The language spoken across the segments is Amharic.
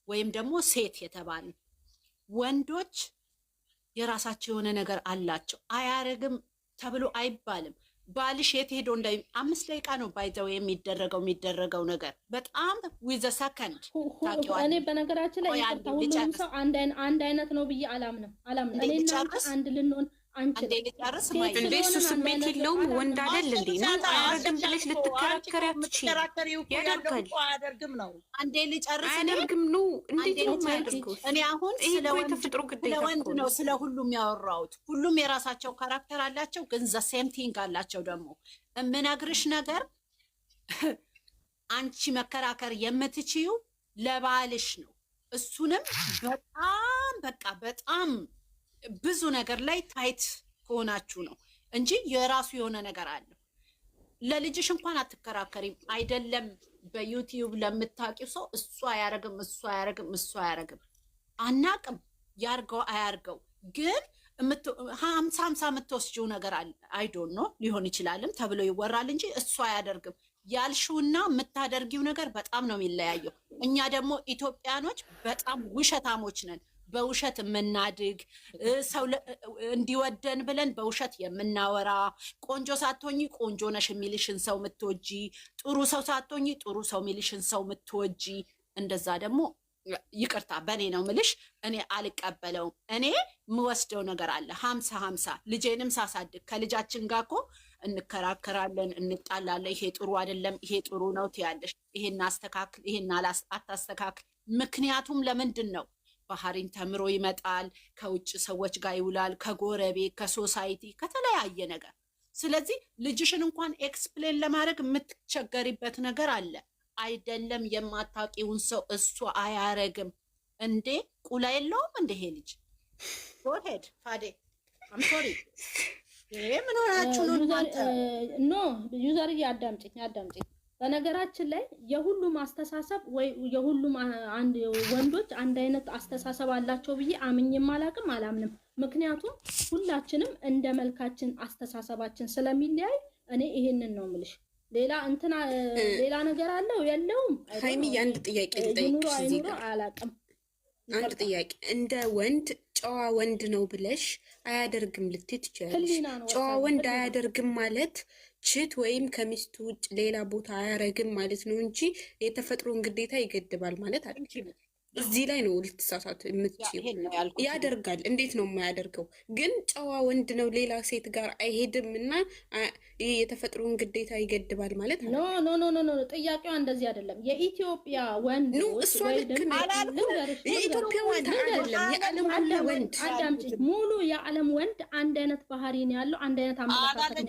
ወይም ደግሞ ሴት የተባሉ ወንዶች የራሳቸው የሆነ ነገር አላቸው። አያረግም ተብሎ አይባልም። ባልሽ የት ሄዶ 5 ደቂቃ ነው ባይዘው የሚደረገው ነገር በጣም ዊዘ ሰከንድ ታውቂዋለሽ። እኔ በነገራችን ላይ ሁሉም ሰው አንድ አይነት ነው ብዬ አላምንም። እኔና አንድ ልንሆን አንቺ እንዴ እሱ ስሜት የለውም ወንድ አይደል እንዴ ነው አያደርግም ብለሽ ልትከራከሪ አትችይም። ያደርጋል አያደርግም ነው አንዴ ልጨርስ አያደርግም ነው እንዴት ነው የማያደርገው? እኔ አሁን ስለወንድ ነው ስለ ሁሉም ያወራሁት። ሁሉም የራሳቸው ካራክተር አላቸው፣ ግን ዘ ሴም ቲንግ አላቸው። ደግሞ የምነግርሽ ነገር አንቺ መከራከር የምትችዩ ለባልሽ ነው። እሱንም በጣም ብዙ ነገር ላይ ታይት ከሆናችሁ ነው እንጂ የራሱ የሆነ ነገር አለው። ለልጅሽ እንኳን አትከራከሪም አይደለም። በዩቲዩብ ለምታውቂው ሰው እሱ አያረግም አናቅም። ያርገው አያርገው ግን 50 የምትወስጂው ነገር አለ። አይዶን ነው ሊሆን ይችላልም ተብሎ ይወራል እንጂ እሱ አያደርግም። ያልሽውና የምታደርጊው ነገር በጣም ነው የሚለያየው። እኛ ደግሞ ኢትዮጵያኖች በጣም ውሸታሞች ነን። በውሸት የምናድግ ሰው እንዲወደን ብለን በውሸት የምናወራ፣ ቆንጆ ሳትሆኚ ቆንጆ ነሽ የሚልሽን ሰው ምትወጂ፣ ጥሩ ሰው ሳትሆኚ ጥሩ ሰው የሚልሽን ሰው ምትወጂ። እንደዛ ደግሞ ይቅርታ በእኔ ነው ምልሽ፣ እኔ አልቀበለውም። እኔ የምወስደው ነገር አለ 50-50። ልጄንም ሳሳድግ ከልጃችን ጋር እኮ እንከራከራለን፣ እንጣላለን። ይሄ ጥሩ አይደለም፣ ይሄ ጥሩ ነው ትያለሽ፣ ይሄን አስተካክል፣ ይሄን አታስተካክል። ምክንያቱም ለምንድን ነው ባህሪን ተምሮ ይመጣል፣ ከውጭ ሰዎች ጋር ይውላል፣ ከጎረቤት ከሶሳይቲ ከተለያየ ነገር። ስለዚህ ልጅሽን እንኳን ኤክስፕሌን ለማድረግ የምትቸገሪበት ነገር አለ አይደለም። የማታውቂውን ሰው እሱ አያረግም እንዴ ቁላ የለውም እንደ ይሄ ልጅ ሄድ ፋዴ አም ሶሪ ምን ሆናችሁ ነው? ኖ ዩዘር አዳምጪኝ። በነገራችን ላይ የሁሉም አስተሳሰብ ወይ የሁሉም አንድ ወንዶች አንድ አይነት አስተሳሰብ አላቸው ብዬ አምኜም አላምንም። ምክንያቱም ሁላችንም እንደ መልካችን አስተሳሰባችን ስለሚለያይ እኔ ይሄንን ነው የምልሽ። ሌላ ነገር አለው የለውም። ሃይሚ አንድ ጥያቄ ልጠይቅሽ እዚህ ጋር አላውቅም። አንድ ጥያቄ እንደ ወንድ ጨዋ ወንድ ነው ብለሽ አያደርግም ልትይ ትችያለሽ። ጨዋ ወንድ አያደርግም ማለት ችት ወይም ከሚስቱ ውጭ ሌላ ቦታ አያረግም ማለት ነው እንጂ የተፈጥሮን ግዴታ ይገድባል ማለት አይደለም። እዚህ ላይ ነው ልትሳሳት የምትችይው። ያደርጋል። እንዴት ነው የማያደርገው? ግን ጨዋ ወንድ ነው ሌላ ሴት ጋር አይሄድም እና ይሄ የተፈጥሮን ግዴታ ይገድባል ማለት ነው። ኖ ጥያቄዋ እንደዚህ አይደለም። የኢትዮጵያ ወንድ ነው እሱ የኢትዮጵያ ወንድ አይደለም፣ የዓለም ሁሉ ወንድ አዳምጪ። ሙሉ የዓለም ወንድ አንድ አይነት ባህሪ ነው ያለው፣ አንድ አይነት አመለካከት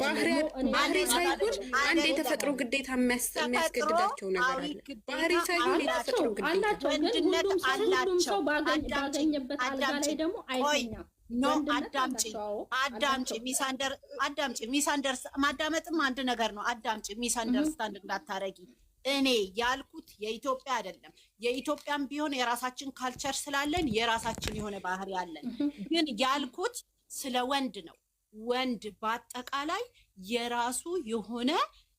ባህሪ ሳይሆን አንድ የተፈጥሮ ግዴታ የሚያስገድዳቸው ነገር አለ። ባህሪ ሳይሆን የተፈጥሮ ግዴታ ሁሉም ሰው ባገኘበት አልጋ ላይ ደግሞ አይተኛም። ኖ አዳምጪ ሚስ ማዳመጥም አንድ ነገር ነው። አዳምጪ ሚስ አንደርስታንድ እንዳታረጊ። እኔ ያልኩት የኢትዮጵያ አይደለም። የኢትዮጵያም ቢሆን የራሳችን ካልቸር ስላለን የራሳችን የሆነ ባህሪ አለን። ግን ያልኩት ስለ ወንድ ነው። ወንድ በአጠቃላይ የራሱ የሆነ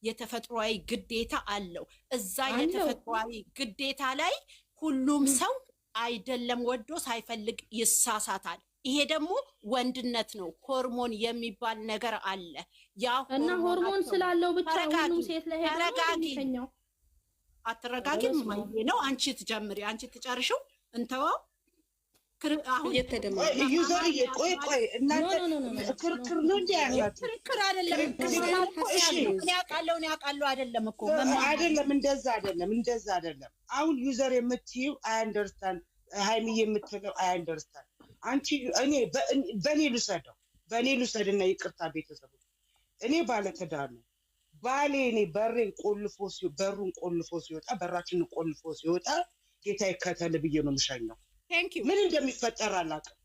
የተፈጥሯዊ ግዴታ አለው። እዛ የተፈጥሯዊ ግዴታ ላይ ሁሉም ሰው አይደለም ወዶ ሳይፈልግ ይሳሳታል። ይሄ ደግሞ ወንድነት ነው። ሆርሞን የሚባል ነገር አለ። ያ እና ሆርሞን ስላለው ብቻ ሁሉም ሴት ላይ ሄደው አትረጋጊም ማለት ነው። አንቺ ትጀምሪ፣ አንቺ ትጨርሽው እንተዋው። አሁን ዩዘር ቆይ እናንተ ክርክር ነው እንዴ? ክርክር አይደለም። ያውቃለው አይደለም እኮ አይደለም። እንደዛ አይደለም። አሁን ዩዘር የምትይው አይ አንደርስታንድ፣ ሃይሚዬ የምትለው አይ አንደርስታንድ። አንቺ እኔ በኔ ልውሰድና ይቅርታ ቤተሰቦች፣ እኔ ባለትዳር ነው። ባሌ እኔ በሩን ቆልፎ ሲወጣ በራችንን ቆልፎ ሲወጣ ጌታ ይከተል ብዬ ነው የምሸኘው። ምን እንደሚፈጠር አላውቅም።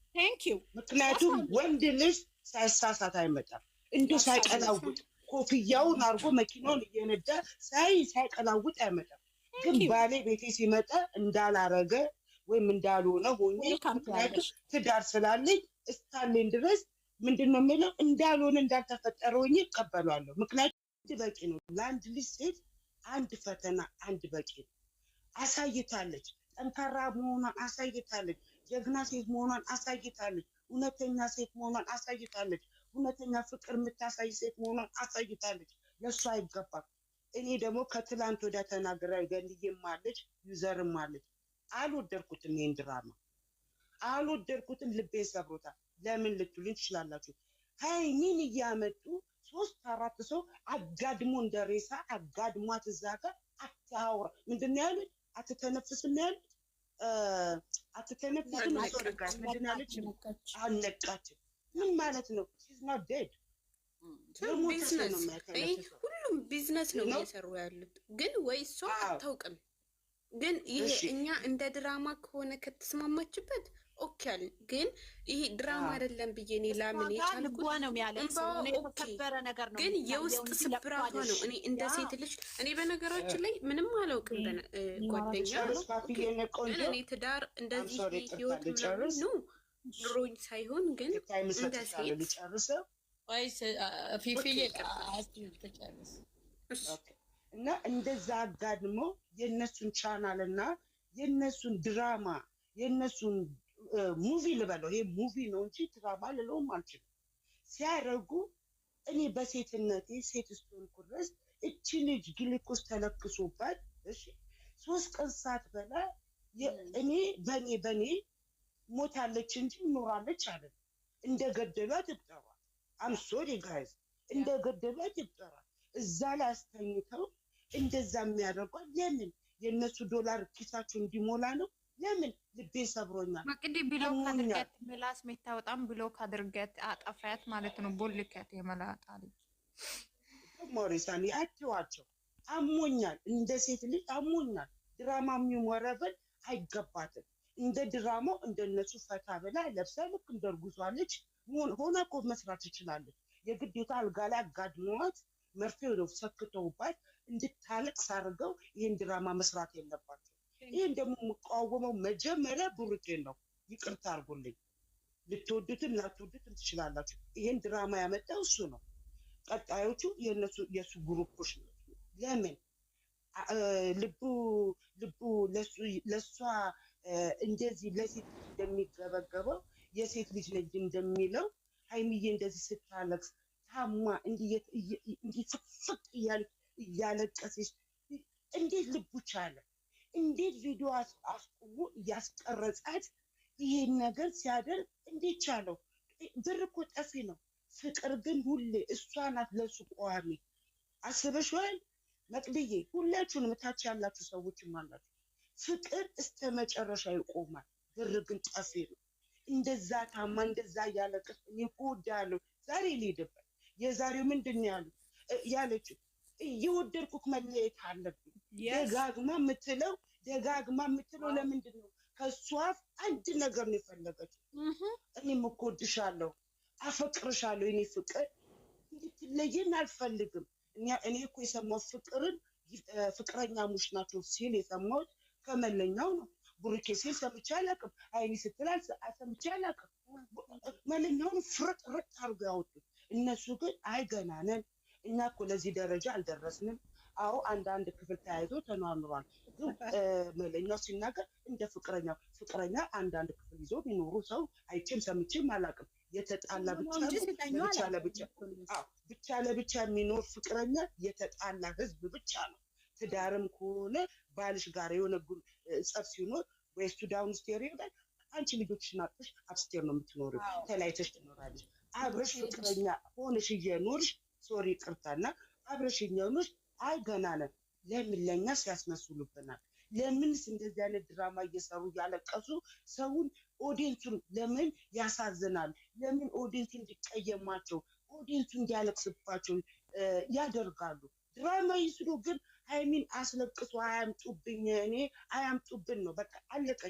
ምክንያቱም ወንድ ልጅ ሳይሳሳት አይመጣም። እንዶ ሳይቀላውጥ ኮፍያውን አርጎ መኪናውን እየነዳ ሳይቀላውጥ አይመጣም። ግን ባሌ ቤቴ ሲመጣ እንዳላረገ ወይም እንዳልሆነ ሆኜ ምክንያቱም ትዳር ስላለኝ እስካለኝ ድረስ ምንድነው የሚለው እንዳልሆነ እንዳልተፈጠረ ሆኜ እቀበላለሁ። ምክንያቱም በቂ ነው ለአንድ ልጅ ሴት አንድ ፈተና አንድ በቂ ነው። አሳይታለች፣ ጠንካራ መሆኗን አሳይታለች። ጀግና ሴት መሆኗን አሳይታለች። እውነተኛ ሴት መሆኗን አሳይታለች። እውነተኛ ፍቅር የምታሳይ ሴት መሆኗን አሳይታለች። ለእሷ አይገባም። እኔ ደግሞ ከትላንት ወዲያ ተናግራ ገንዬም አለች ዩዘርም አለች። አልወደድኩትም፣ ይሄን ድራማ አልወደድኩትም። ልቤን ሰብሮታል። ለምን ልትሉኝ ትችላላችሁ። ሀይሚን እያመጡ 3-4 ሰው አጋድሞ እንደ ሬሳ አጋድሟት እዛ ጋር አታውራ። ምንድን ነው ያሉት? አትተነፍስም ያሉት አትተነፍስም። አስወርጋት ምንድን ነው ያሉት? አልነቃችም። ምን ማለት ነው? ሺዝ ኖት ዴድ። ሁሉም ቢዝነስ ነው እየሰሩ ያሉት። ግን ወይ እሷ አታውቅም። ግን ይሄ እኛ እንደ ድራማ ከሆነ ከተስማማችበት ኦኬ አለን። ግን ይሄ ድራማ አይደለም ብዬ እኔ ላምን የቻልኩት ግን የውስጥ ስብራቷ ነው። እኔ እንደ ሴት ልጅ እኔ በነገራችን ላይ ምንም አላውቅም። ጓደኛ ግን እኔ ትዳር እንደዚህ ህይወት ምናምን ነው ድሮኝ ሳይሆን ግን እንደ ሴት እና እንደዛ አጋድሞ የእነሱን ቻናል እና የእነሱን ድራማ የእነሱን ሙቪ ልበለው፣ ይሄ ሙቪ ነው እንጂ ድራማ ልለውም አልችልም። ሲያደርጉ እኔ በሴትነቴ ሴት እስከሆንኩ ድረስ እቺ ልጅ ግሉኮስ ተለክሶባት 3 ቀን ሰዓት በላይ እኔ በኔ ሞታለች እንጂ ኖራለች አለ። እንደገደሏት ይቁጠሯል። አም ሶሪ ጋይዝ፣ እንደገደሏት ይቁጠሯል። እዛ ላይ አስተኝተው እንደዛ የሚያደርጓት ለምን? የእነሱ ዶላር ኪሳቸው እንዲሞላ ነው። ለምን? ልቤ ሰብሮኛል። መቅዲ ብሎክ አድርገት ምላስ የሚታወጣም ብሎክ አድርገት አጠፋያት ማለት ነው። ቦልከት የመላጣ ልጅ ሞሪሳኒ አትዋቸው። አሞኛል፣ እንደ ሴት ልጅ አሞኛል። ድራማ የሚወረበል አይገባትም። እንደ ድራማው እንደነሱ ፈታ ብላ ለብሳ ልክ እንደርጉዟለች ሆነ እኮ መስራት ትችላለች። የግዴታ አልጋ ላይ አጋድመዋት መርፌ ነው ሰክተውባት እንድታለቅስ አድርገው ይህን ድራማ መስራት የለባቸው። ይህን ደግሞ የምቃወመው መጀመሪያ ብሩኬን ነው። ይቅርታ አድርጉልኝ። ልትወዱትም ላትወዱትም ትችላላችሁ። ይህን ድራማ ያመጣው እሱ ነው። ቀጣዮቹ የእሱ ግሩፖች ነው። ለምን ልቡ ለእሷ እንደዚህ ለሴት እንደሚገበገበው የሴት ልጅ ነጅ እንደሚለው ሀይሚዬ እንደዚህ ስታለቅስ ታማ እንዲህ ፍቅፍቅ እያለቀሰች እንዴት ልቡ ቻለ? እንዴት ቪዲዮ አስቆሞ እያስቀረጻት ይሄን ነገር ሲያደርግ እንዴት ቻለው? ብር እኮ ጠፊ ነው። ፍቅር ግን ሁሌ እሷ ናት ለሱ ቋሚ። አስበሽዋል መቅድዬ? ሁላችሁንም ታች ያላችሁ ሰዎችም አላችሁ። ፍቅር እስከ መጨረሻ ይቆማል። ብር ግን ጠፊ ነው። እንደዛ ታማ እንደዛ እያለቀሰ እኔ እኮ እወድሃለሁ ዛሬ ልሄድበት የዛሬው ምንድን ነው ያለችው? የወደድኩት መለየት አለብኝ። ደጋግማ የምትለው ለምንድን ነው? ከእሷ አንድ ነገር ነው የፈለገችው። እኔም እኮ እወድሻለሁ፣ አፈቅርሻለሁ፣ የኔ ፍቅር እንድትለየን አልፈልግም። እኔ እኮ የሰማሁት ፍቅረኛሞች ናቸው ሲል የሰማሁት ከመለኛው ነው። ቡሩኬ ሲል ሰምቼ አላውቅም። አይኒ ስትላል ሰምቼ አላውቅም። መለኛውን ፍርጥ አድርገው ያወጡት እነሱ ግን አይገናነን። እኛ እኮ ለዚህ ደረጃ አልደረስንም። አዎ አንዳንድ ክፍል ተያይዞ ተኗኑሯል። መለኛው ሲናገር እንደ ፍቅረኛ አንዳንድ ክፍል ይዞ ቢኖሩ ሰው አይቼም ሰምቼም አላውቅም። የተጣላ ብቻ ለብቻ የሚኖር ፍቅረኛ የተጣላ ህዝብ ብቻ ነው። ትዳርም ከሆነ ባልሽ ጋር የሆነ ጸብ ሲኖር ወይ እሱ ዳውን ስቴር ይሄዳል። አንቺ ልጆችሽን አጥተሽ አፕስቴር ነው የምትኖሪው። ተለያይተሽ ትኖራለሽ። አብረሽ ፍቅረኛ ሆነሽ እየኖርሽ ሶሪ ቅርታና አብረሽ እየኖርሽ አይገናነን። ለምን ለኛ ሲያስመስሉብናል? ለምንስ እንደዚህ አይነት ድራማ እየሰሩ እያለቀሱ ሰውን ኦዲየንሱን ለምን ያሳዝናል? ለምን ኦዲየንስ እንዲቀየማቸው ኦዲየንሱ እንዲያለቅስባቸው ያደርጋሉ? ድራማ ይስሩ፣ ግን ሀይሚን አስለቅሱ። አያምጡብኝ፣ እኔ አያምጡብን ነው በቃ አለቀ።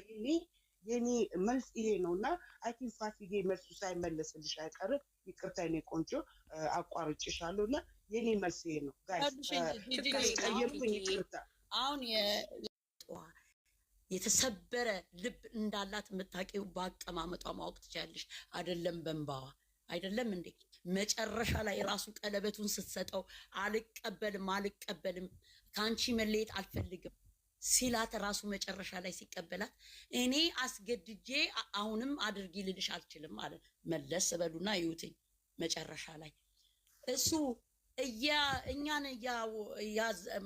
የኔ መልስ ይሄ ነው። እና አይቲን ፋሲዬ መልሱ ሳይመለስልሽ አይቀርም። ይቅርታ የኔ ቆንጆ አቋርጭሻለሁ። እና የኔ መልስ ይሄ ነው። ይቅርታ። አሁን የተሰበረ ልብ እንዳላት የምታውቂው በአቀማመጧ ማወቅ ትችያለሽ። አይደለም በንባዋ አይደለም እንዴ? መጨረሻ ላይ ራሱ ቀለበቱን ስትሰጠው አልቀበልም ከአንቺ መለየት አልፈልግም ሲላት ራሱ መጨረሻ ላይ ሲቀበላት እኔ አስገድጄ አሁንም አድርጊ ልልሽ አልችልም አለ። መለስ በሉና ይዩትኝ መጨረሻ ላይ እሱ እኛን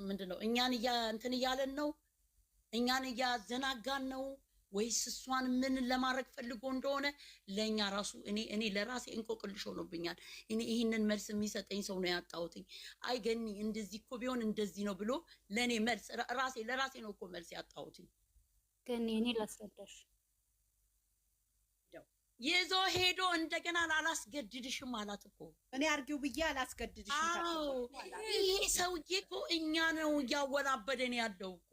ምንድነው እኛን እንትን እያለን ነው፣ እኛን እያዘናጋን ነው ወይስ እሷን ምን ለማድረግ ፈልጎ እንደሆነ ለእኛ ራሱ እኔ ለራሴ እንቆቅልሽ ሆኖብኛል። እኔ ይህንን መልስ የሚሰጠኝ ሰው ነው ያጣሁትኝ። አይ ገኒ እንደዚህ እኮ ቢሆን እንደዚህ ነው ብሎ ለእኔ መልስ ለራሴ ነው እኮ መልስ ያጣሁትኝ። ገኒ እኔ ላስረዳሽ፣ ይዞ ሄዶ እንደገና አላስገድድሽም አላት እኮ። እኔ አርጊው ብዬ አላስገድድሽም። ይሄ ሰውዬ እኮ እኛ ነው እያወናበደን ያለው እኮ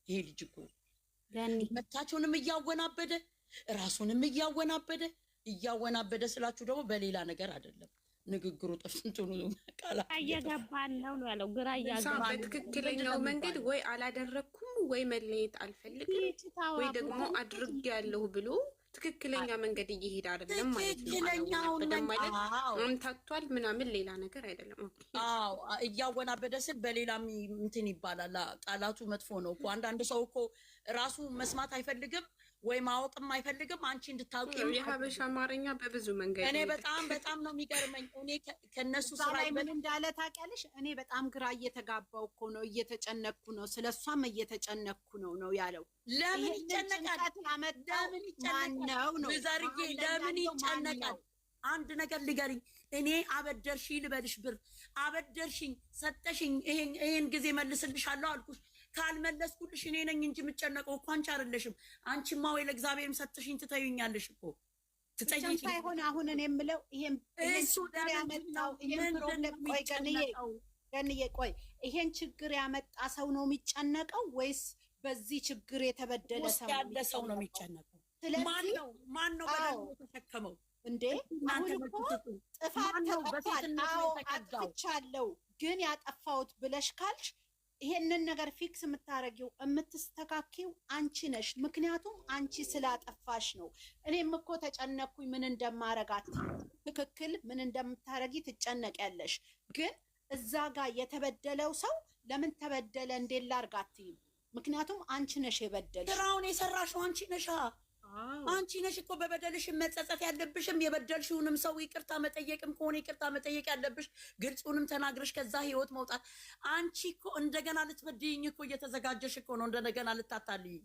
ይሄ ልጅ እኮ መታችሁንም እያወናበደ ራሱንም እያወናበደ ስላችሁ ደግሞ በሌላ ነገር አይደለም። ንግግሩ ጥፍንቱኑ ቃላት እየገባን ነው ያለው። ግራ እያገባን በትክክለኛው መንገድ ወይ አላደረኩም ወይ መለየት አልፈልግም ወይ ደግሞ አድርጌያለሁ ብሎ ትክክለኛ መንገድ እየሄደ አይደለም ማለት ነው። ማለት አምታቷል ምናምን ሌላ ነገር አይደለም። አዎ እያወናበደ ስል በሌላም እንትን ይባላል። ቃላቱ መጥፎ ነው እኮ። አንዳንድ ሰው እኮ ራሱ መስማት አይፈልግም ወይ ማወቅም አይፈልግም። አንቺ እንድታውቂ የሀበሻ አማርኛ በብዙ መንገድ እኔ በጣም ነው የሚገርመኝ። እኔ ከነሱ ስራ ምን እንዳለ ታውቂያለሽ? እኔ በጣም ግራ እየተጋባው እኮ ነው፣ እየተጨነቅኩ ነው፣ ስለሷም እየተጨነቅኩ ነው ያለው። ለምን ይጨነቃል? ለምን ይጨነቃል? ወይዘርዬ ለምን ይጨነቃል? አንድ ነገር ልገሪኝ። እኔ አበደርሽኝ ልበልሽ፣ ብር አበደርሽኝ፣ ሰጠሽኝ፣ ይሄን ጊዜ መልስልሻለሁ አልኩሽ። ካልመለስኩልሽ እኔ ነኝ እንጂ የምጨነቀው እኮ አንቺ አይደለሽም። አንቺማ ወይ ለእግዚአብሔርም ሰጥሽኝ ትተዩኛለሽ እኮ ትጠይቂኝ ሳይሆን አሁን እኔ የምለው ይሄን እሱ ያመጣው ይሄን ፕሮብሌም ቆይ ገንዬ ቆይ ይሄን ችግር ያመጣ ሰው ነው የሚጨነቀው ወይስ በዚህ ችግር የተበደለ ሰው ያለ ሰው ነው የሚጨነቀው? ማን ነው በደል የተሸከመው እንዴ? አሁን እኮ ጥፋት ተጠፋል። አዎ አጥፍቻለሁ፣ ግን ያጠፋሁት ብለሽ ካልሽ ይሄንን ነገር ፊክስ የምታረጊው የምትስተካኪው አንቺ ነሽ። ምክንያቱም አንቺ ስላጠፋሽ ነው። እኔም እኮ ተጨነኩኝ ምን እንደማረጋት ትክክል ምን እንደምታረጊ ትጨነቂያለሽ። ግን እዛ ጋር የተበደለው ሰው ለምን ተበደለ እንዴት ላርጋት? ምክንያቱም አንቺ ነሽ የበደልሽ። ስራውን የሰራሽው አንቺ ነሽ። አንቺ ነሽ እኮ በበደልሽ መጸጸት ያለብሽም የበደልሽውንም ሰው ይቅርታ መጠየቅም ከሆነ ይቅርታ መጠየቅ ያለብሽ ግልጹንም ተናግረሽ ከዛ ህይወት መውጣት። አንቺ እኮ እንደገና ልትበድይኝ እኮ እየተዘጋጀሽ እኮ ነው፣ እንደገና ልታታልኝ።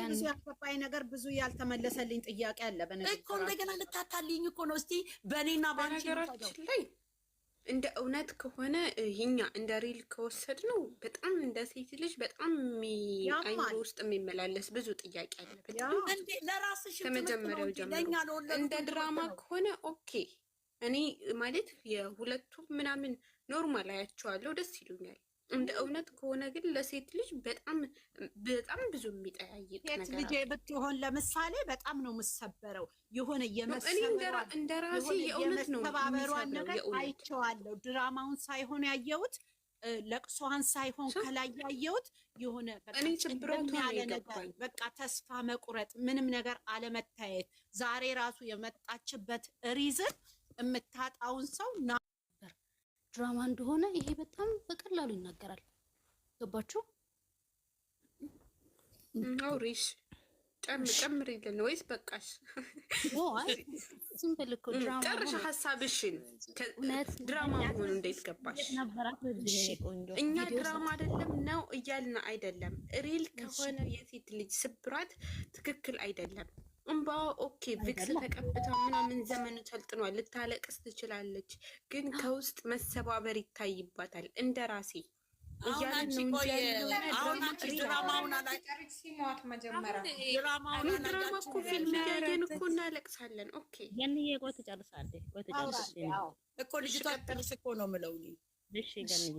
ብዙ ያልገባኝ ነገር ብዙ ያልተመለሰልኝ ጥያቄ አለ እኮ እንደገና ልታታልኝ እኮ ነው። እስቲ በእኔና በአንቺ ላይ እንደ እውነት ከሆነ ይኛ እንደ ሪል ከወሰድ ነው በጣም እንደ ሴት ልጅ በጣም አይምሮ ውስጥ የሚመላለስ ብዙ ጥያቄ አለ። ለራስሽ ከመጀመሪያው ጀምሮ እንደ ድራማ ከሆነ ኦኬ፣ እኔ ማለት የሁለቱም ምናምን ኖርማል አያቸዋለሁ፣ ደስ ይሉኛል። እንደ እውነት ከሆነ ግን ለሴት ልጅ በጣም ብዙ የሚጠያይቅ ነገር ሴት ልጅ ብትሆን ለምሳሌ በጣም ነው የምሰበረው። የሆነ እንደ ራሴ የእውነት ነው ተባበሯን ነገር አይቼዋለሁ። ድራማውን ሳይሆን ያየሁት ለቅሷን ሳይሆን ከላይ ያየሁት የሆነ ያለ ነገር በቃ ተስፋ መቁረጥ፣ ምንም ነገር አለመታየት። ዛሬ ራሱ የመጣችበት ሪዝን የምታጣውን ሰው ድራማ እንደሆነ ይሄ በጣም በቀላሉ ይናገራል። ገባችሁ? አውሪሽ ጨምር ይለን ወይስ በቃሽ? ዝም ብለህ እኮ ድራማ ጨርሽ ሀሳብሽን። ድራማ መሆኑ እንዴት ገባሽ? እኛ ድራማ አይደለም ነው እያልን አይደለም። ሪል ከሆነ የሴት ልጅ ስብራት ትክክል አይደለም። እንባ ኦኬ፣ ቪክስ ተቀብታ ምናምን ዘመኑ ሰልጥኗል፣ ልታለቅስ ትችላለች። ግን ከውስጥ መሰባበር ይታይባታል። እንደ ራሴ እያልን ነው እንጂ ድራማውን ድራማ እኮ ፊልም እያየን እኮ እናለቅሳለን። ኦኬ ገንዬ ቆይ ትጨርሳለች እኮ ልጅቷ ትጨርስ እኮ ነው የምለው እኔ። እሺ ገንዬ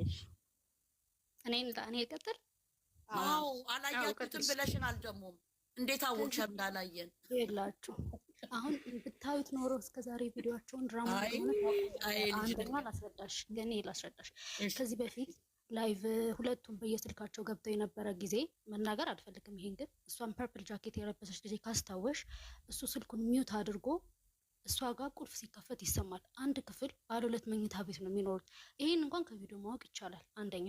እኔ ልቀጥል? አዎ አላያችሁትም ብለሽናል ደግሞ እንዴት አወቅሽ እንዳላየን? የላችሁ አሁን ብታዩት ኖሮ እስከዛሬ ቪዲዮአቸውን ድራማ አንደኛ ላስረዳሽ፣ ገኔ ላስረዳሽ። ከዚህ በፊት ላይቭ ሁለቱም በየስልካቸው ገብተው የነበረ ጊዜ መናገር አልፈልግም። ይሄን ግን እሷን ፐርፕል ጃኬት የለበሰች ጊዜ ካስታወሽ እሱ ስልኩን ሚውት አድርጎ እሷ ጋር ቁልፍ ሲከፈት ይሰማል። አንድ ክፍል ባለ 2 መኝታ ቤት ነው የሚኖሩት። ይሄን እንኳን ከቪዲዮ ማወቅ ይቻላል። አንደኛ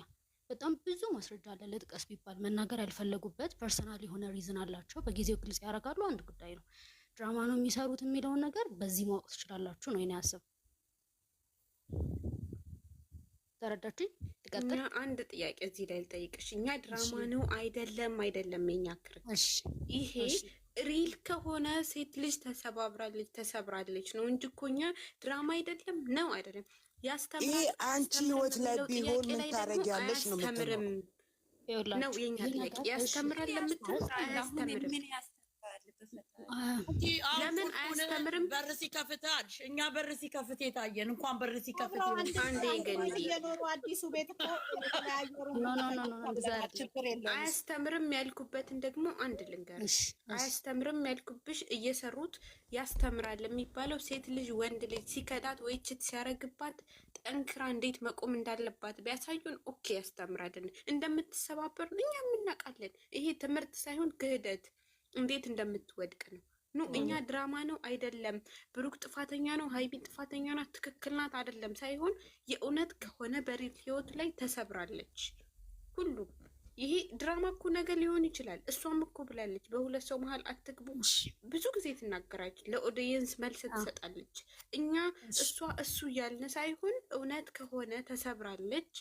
በጣም ብዙ ማስረጃ አለ። ለጥቀስ ቢባል መናገር ያልፈለጉበት ፐርሰናል የሆነ ሪዝን አላቸው። በጊዜው ግልጽ ያደርጋሉ። አንድ ጉዳይ ነው። ድራማ ነው የሚሰሩት የሚለውን ነገር በዚህ ማወቅ ትችላላችሁ ነው የኔ ሀሳብ። ተረዳችኝ? ትቀጥል። አንድ ጥያቄ እዚህ ላይ ልጠይቅሽ። እኛ ድራማ ነው አይደለም የኛ ክርክር ይሄ ሪል ከሆነ ሴት ልጅ ተሰብራለች ነው እንጂ እኮ እኛ ድራማ አይደለም ነው አይደለም ያስተምራል። አንቺ ህይወት ላይ ቢሆን ምን ታረጊያለሽ ነው የምትለው ነው የኛ ጥያቄ። ያስተምራል ለምትል አያስተምርም። ለምን አያስተምርም? በር ሲከፍት አልሽ። እኛ በር ሲከፍት የታየን እንኳን በር ሲከፍት አንዴ ገኒ የኖሩ አዲሱ ቤት እኮ አያስተምርም ያልኩበትን ደግሞ አንድ ልንገርሽ። አያስተምርም ያልኩብሽ እየሰሩት ያስተምራል የሚባለው ሴት ልጅ ወንድ ልጅ ሲከዳት ወይ ችት ሲያረግባት ጠንክራ እንዴት መቆም እንዳለባት ቢያሳዩን ኦኬ ያስተምራልን። እንደምትሰባበር እኛም እናውቃለን። ይሄ ትምህርት ሳይሆን ክህደት እንዴት እንደምትወድቅ ነው። ኑ እኛ ድራማ ነው አይደለም፣ ብሩክ ጥፋተኛ ነው፣ ሀይሚ ጥፋተኛ ናት፣ ትክክል ናት አይደለም ሳይሆን የእውነት ከሆነ በሪል ህይወት ላይ ተሰብራለች። ሁሉም ይሄ ድራማ እኮ ነገር ሊሆን ይችላል። እሷም እኮ ብላለች በሁለት ሰው መሀል አትግቡ ብዙ ጊዜ ትናገራለች፣ ለኦዲየንስ መልስ ትሰጣለች። እኛ እሱ እያልን ሳይሆን እውነት ከሆነ ተሰብራለች፣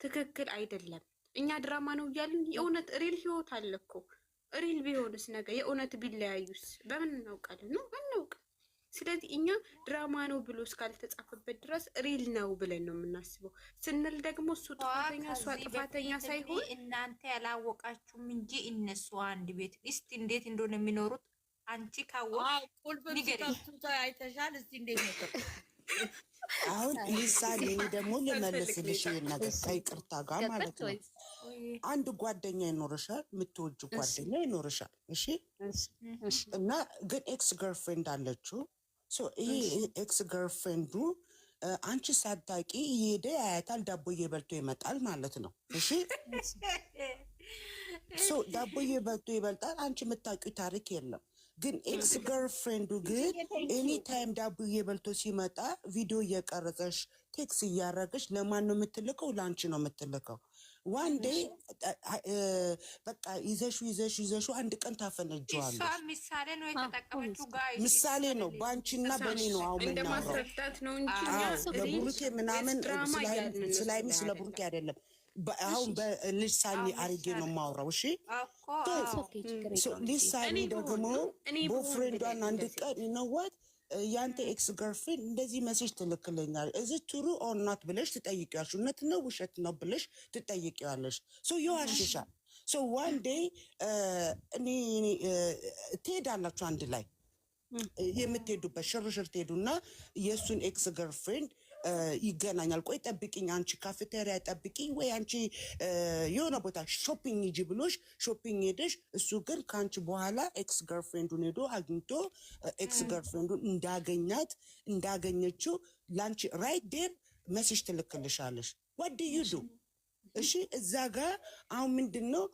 ትክክል አይደለም። እኛ ድራማ ነው እያልን የእውነት ሪል ህይወት አለ እኮ። ሪል ቢሆንስ ነገ የእውነት ቢለያዩስ በምን እናውቃለን? ነው አናውቅም። ስለዚህ እኛ ድራማ ነው ብሎ እስካልተጻፈበት ድረስ ሪል ነው ብለን ነው የምናስበው። ስንል ደግሞ እሱ ጥፋተኛ እሷ ጥፋተኛ ሳይሆን እናንተ ያላወቃችሁም እንጂ እነሱ አንድ ቤት እስቲ እንዴት እንደሆነ የሚኖሩት አንቺ ካወቅሽ ቁልፍ ከፍቶ አይተሻል። እስቲ እንዴት ነው አሁን ምሳሌ ደግሞ ልመልስልሽ ነገር ከይቅርታ ጋር ማለት ነው። አንድ ጓደኛ ይኖርሻል፣ የምትወጁ ጓደኛ ይኖርሻል። እሺ እና ግን ኤክስ ገርፍሬንድ አለችው። ይሄ ኤክስ ገርፍሬንዱ አንቺ ሳታቂ እየሄደ ያያታል፣ ዳቦ እየበልቶ ይመጣል ማለት ነው። እሺ ዳቦ እየበልቶ ይበልጣል። አንቺ የምታውቂው ታሪክ የለም። ግን ኤክስ ገርፍሬንዱ ግን ኤኒ ታይም ዳቦ እየበልቶ ሲመጣ ቪዲዮ እየቀረጸሽ ቴክስ እያረገሽ ለማን ነው የምትልከው? ለአንቺ ነው የምትልከው። ዋን ዴይ በቃ ይዘሹ አንድ ቀን ታፈነጀዋለሽ። ምሳሌ ነው የተጠቀመችው። ጋር ምሳሌ ነው በአንቺና በእኔ ነው አሁን እንደማስረዳት ነው እንጂ ለቡሩኬ ምናምን ስለ ቡሩኬ አይደለም። አሁን በልጅ ሳኒ አርጌ ነው የማወራው። እሺ ልጅ ሳኒ ደግሞ ቦፍሬንዷን አንድ ቀን ይነወት ያንተ ኤክስ ገርፍሬንድ እንደዚህ መሴጅ ትልክልኛል እዚ ትሩ ኦር ናት ብለሽ ትጠይቂያለሽ። እውነት ነው ውሸት ነው ብለሽ ትጠይቂያለሽ። ይዋሽሻል። ዋን ዴይ ትሄዳላችሁ አንድ ላይ የምትሄዱበት ሽርሽር ትሄዱና የእሱን ኤክስ ገርፍሬንድ ይገናኛል። ቆይ ጠብቂኝ፣ አንቺ ካፌቴሪያ ጠብቂኝ፣ ወይ አንቺ የሆነ ቦታ ሾፒንግ ሂጂ ብሎሽ ሾፒንግ ሄደሽ፣ እሱ ግን ከአንቺ በኋላ ኤክስ ገርፍሬንዱን ሄዶ አግኝቶ ኤክስ ገርፍሬንዱን እንዳገኘችው ለአንቺ ራይት ዴር መሴጅ ትልክልሻለሽ። ዋት ዱ ዩ ዱ? እሺ እዛ ጋር አሁን ምንድን ነው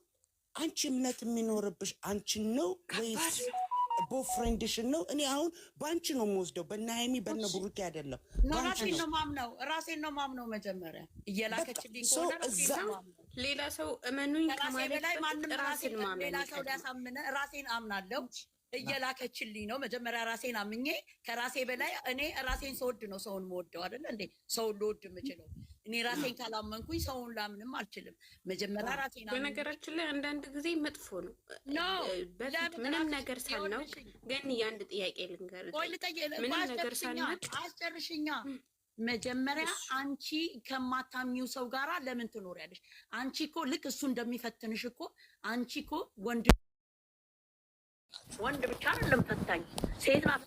አንቺ እምነት የሚኖርብሽ አንቺን ነው ወይስ ቦፍሬንድሽን ነው? እኔ አሁን በአንቺ ነው የምወስደው፣ በእነ ሀይሚ በእነ ብሩኬ አይደለም። ራሴን ነው ማምነው። መጀመሪያ እየላከችልኝ ከሆነ ሌላ ሰው እመኑኝ ከማለት በላይ ማንም ራሴን ማመን ሌላ ሰው ሊያሳምነ ራሴን አምናለሁ። እየላከችልኝ ነው መጀመሪያ ራሴን አምኜ፣ ከራሴ በላይ እኔ ራሴን ስወድ ነው ሰውን የምወደው አይደለ እንዴ? ሰውን ልወድ የምችለው እኔ ራሴን ካላመንኩኝ ሰውን ላምንም አልችልም። መጀመሪያ ራሴን አምኜ። በነገራችን ላይ አንዳንድ ጊዜ መጥፎ ነው በፊት ምንም ነገር ሳናውቅ። ግን የአንድ ጥያቄ ልንገርሽ፣ ምንም ነገር ሳናውቅ አስጨርሽኛ። መጀመሪያ አንቺ ከማታምኚው ሰው ጋራ ለምን ትኖሪያለሽ? አንቺ እኮ ልክ እሱ እንደሚፈትንሽ እኮ አንቺ እኮ ወንድ ብቻ አይደለም ፈታኝ፣ ሴት ናት